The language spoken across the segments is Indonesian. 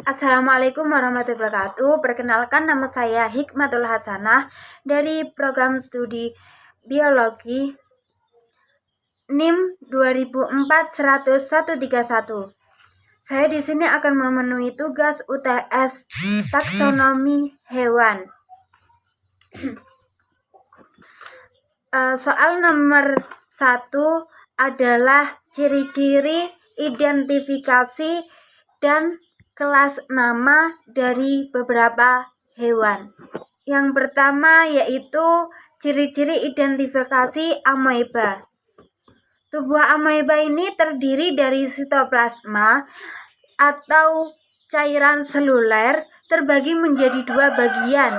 Assalamualaikum warahmatullahi wabarakatuh. Perkenalkan, nama saya Hikmatul Hasanah dari program studi biologi NIM 2004-10131. Saya di sini akan memenuhi tugas UTS taksonomi hewan. Soal nomor 1 adalah ciri-ciri, identifikasi, dan kelas nama dari beberapa hewan. Yang pertama yaitu ciri-ciri identifikasi amoeba. Tubuh amoeba ini terdiri dari sitoplasma atau cairan seluler terbagi menjadi dua bagian,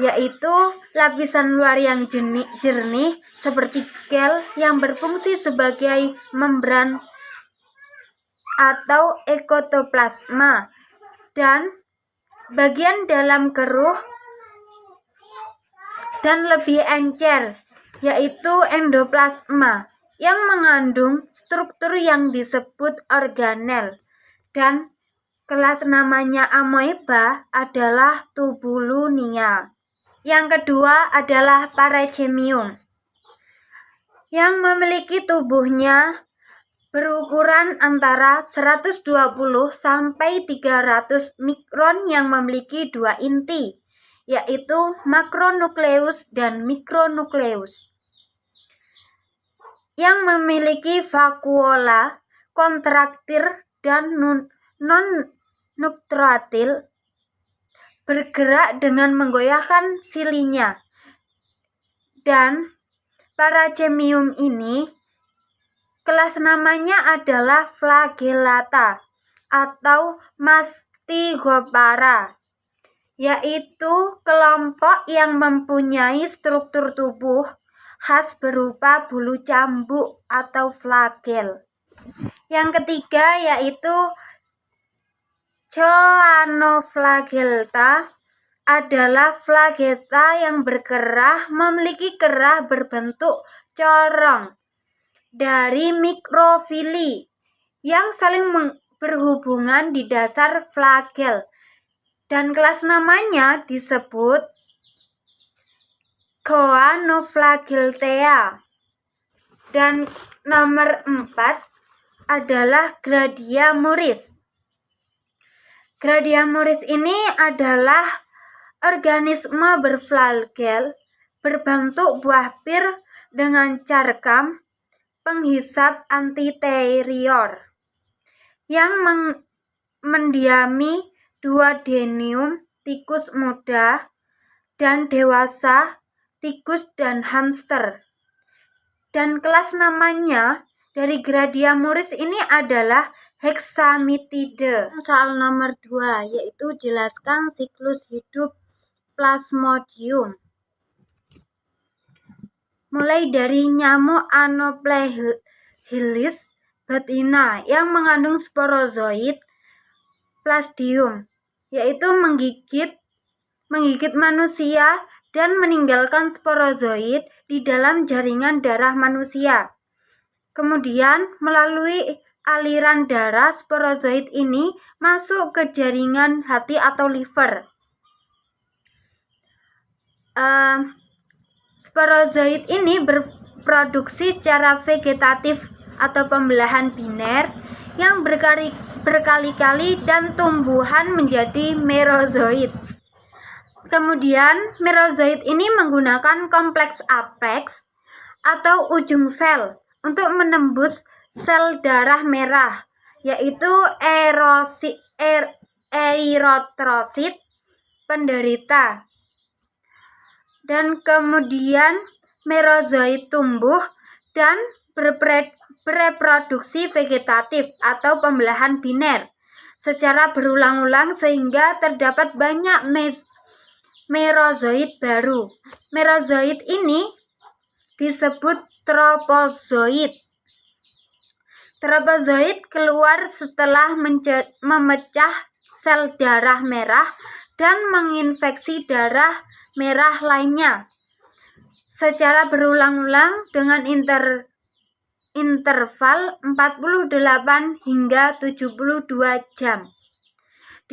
yaitu lapisan luar yang jernih seperti gel yang berfungsi sebagai membran atau ekotoplasma, dan bagian dalam keruh dan lebih encer, yaitu endoplasma yang mengandung struktur yang disebut organel. Dan kelas namanya amoeba adalah Tubulunia. Yang kedua adalah Parachemium yang memiliki tubuhnya berukuran antara 120 sampai 300 mikron yang memiliki dua inti, yaitu makronukleus dan mikronukleus. Yang memiliki vakuola, kontraktil, dan non-nukleatil, bergerak dengan menggoyahkan silinya. Dan Parachemium ini kelas namanya adalah Flagellata atau Mastigopara, yaitu kelompok yang mempunyai struktur tubuh khas berupa bulu cambuk atau flagel. Yang ketiga yaitu Choanoflagellata adalah flagellata yang berkerah, memiliki kerah berbentuk corong dari mikrofili yang saling berhubungan di dasar flagel, dan kelas namanya disebut Choanoflagellatea. Dan nomor 4 adalah Gradiamuris. Gradiamuris ini adalah organisme berflagel berbentuk buah pir dengan carkam penghisap anterior yang mendiami duodenum tikus muda dan dewasa tikus dan hamster. Dan kelas namanya dari Gradiamuris ini adalah Hexamitide. Soal nomor 2 yaitu jelaskan siklus hidup Plasmodium. Mulai dari nyamuk Anoplehylis betina yang mengandung sporozoid Plasdium, yaitu menggigit manusia dan meninggalkan sporozoid di dalam jaringan darah manusia. Kemudian melalui aliran darah sporozoid ini masuk ke jaringan hati atau liver. Sporozoid ini berproduksi secara vegetatif atau pembelahan biner yang berkali-kali dan tumbuhan menjadi merozoid. Kemudian merozoid ini menggunakan kompleks apex atau ujung sel untuk menembus sel darah merah, yaitu eritrosit penderita. Dan kemudian merozoid tumbuh dan bereproduksi vegetatif atau pembelahan biner secara berulang-ulang sehingga terdapat banyak merozoid baru. Merozoid ini disebut tropozoid. Tropozoid keluar setelah memecah sel darah merah dan menginfeksi darah merah lainnya secara berulang-ulang dengan interval 48 hingga 72 jam.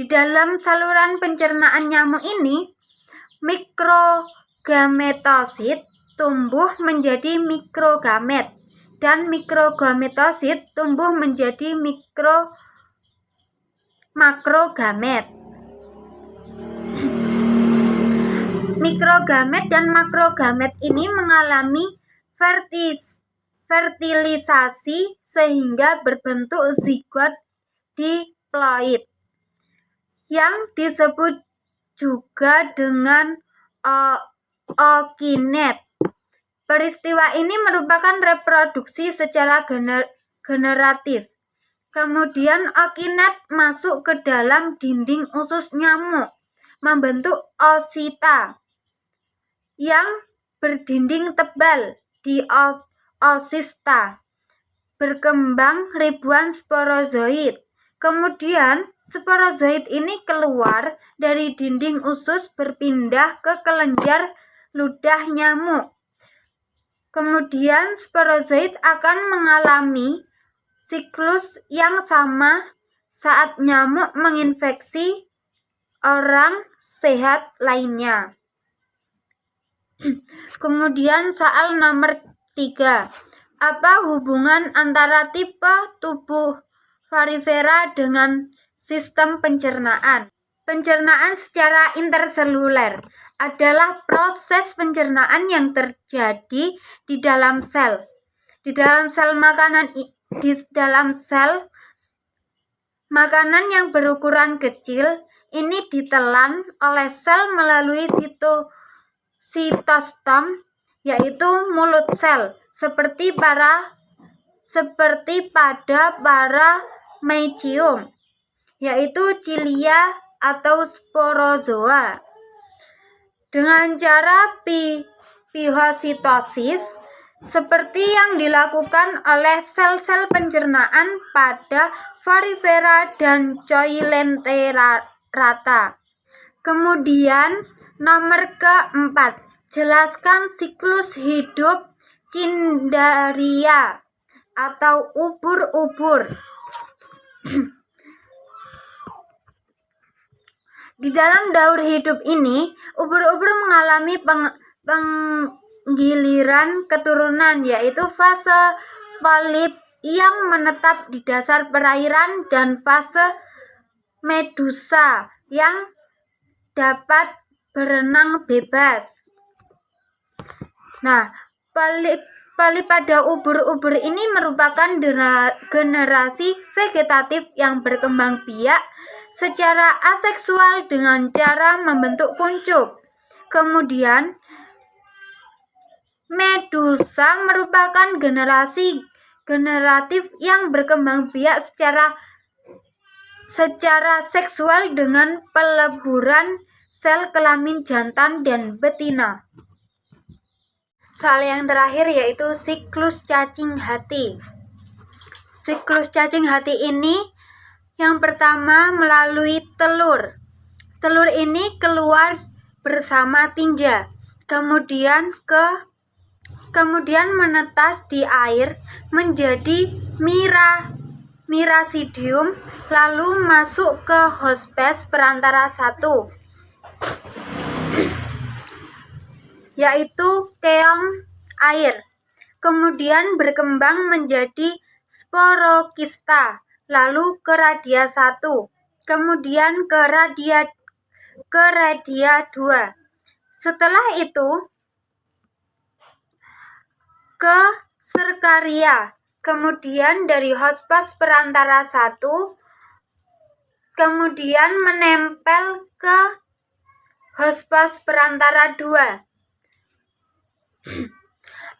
Di dalam saluran pencernaan nyamuk ini, mikrogametosit tumbuh menjadi mikrogamet dan mikrogametosit tumbuh menjadi makrogamet. Mikrogamet dan makrogamet ini mengalami fertilisasi sehingga berbentuk zigot diploid yang disebut juga dengan ookinet. Peristiwa ini merupakan reproduksi secara generatif. Kemudian ookinet masuk ke dalam dinding usus nyamuk, membentuk oosita yang berdinding tebal di oosista. Berkembang ribuan sporozoid. Kemudian sporozoid ini keluar dari dinding usus berpindah ke kelenjar ludah nyamuk. Kemudian sporozoid akan mengalami siklus yang sama saat nyamuk menginfeksi orang sehat lainnya. Kemudian soal nomor 3. Apa hubungan antara tipe tubuh Farifera dengan sistem pencernaan? Pencernaan secara interseluler adalah proses pencernaan yang terjadi di dalam sel. Di dalam sel makanan yang berukuran kecil ini ditelan oleh sel melalui sitostom, yaitu mulut sel, seperti pada Paramecium, yaitu cilia atau sporozoa. Dengan cara pihositosis, seperti yang dilakukan oleh sel-sel pencernaan pada Farifera dan Coilenterata. Kemudian nomor keempat, jelaskan siklus hidup Cnidaria atau ubur-ubur. Di dalam daur hidup ini, ubur-ubur mengalami penggiliran keturunan, yaitu fase polip yang menetap di dasar perairan dan fase medusa yang dapat berenang bebas. Nah, polip pada ubur-ubur ini merupakan generasi vegetatif yang berkembang biak secara aseksual dengan cara membentuk kuncup. Kemudian, medusa merupakan generasi generatif yang berkembang biak secara seksual dengan peleburan sel kelamin jantan dan betina. Soal yang terakhir yaitu siklus cacing hati. Siklus cacing hati ini yang pertama melalui telur. Telur ini keluar bersama tinja, kemudian menetas di air menjadi mirasidium, lalu masuk ke hospes perantara 1, yaitu keong air. Kemudian berkembang menjadi sporokista, lalu ke radia 1, kemudian ke radia 2. Setelah itu ke serkaria, kemudian dari hospes perantara 1, kemudian menempel ke hospes perantara 2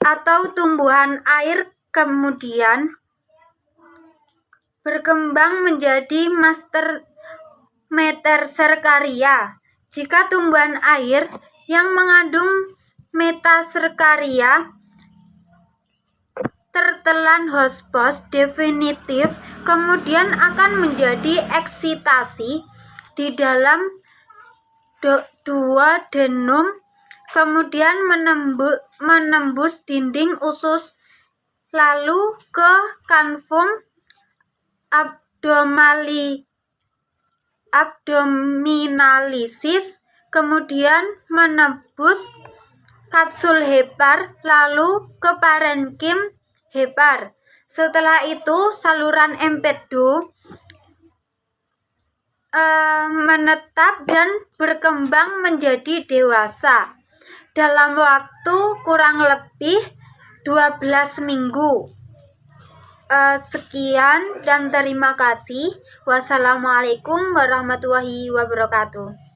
atau tumbuhan air, kemudian berkembang menjadi metaserkaria. Jika tumbuhan air yang mengandung metaserkaria tertelan hospes definitif, kemudian akan menjadi eksitasi di dalam duodenum, kemudian menembus dinding usus, lalu ke kanvum abdominalisis, kemudian menembus kapsul hepar, lalu ke parenkim hepar. Setelah itu saluran empedu menetap dan berkembang menjadi dewasa dalam waktu kurang lebih 12 minggu. Sekian dan terima kasih. Wassalamualaikum warahmatullahi wabarakatuh.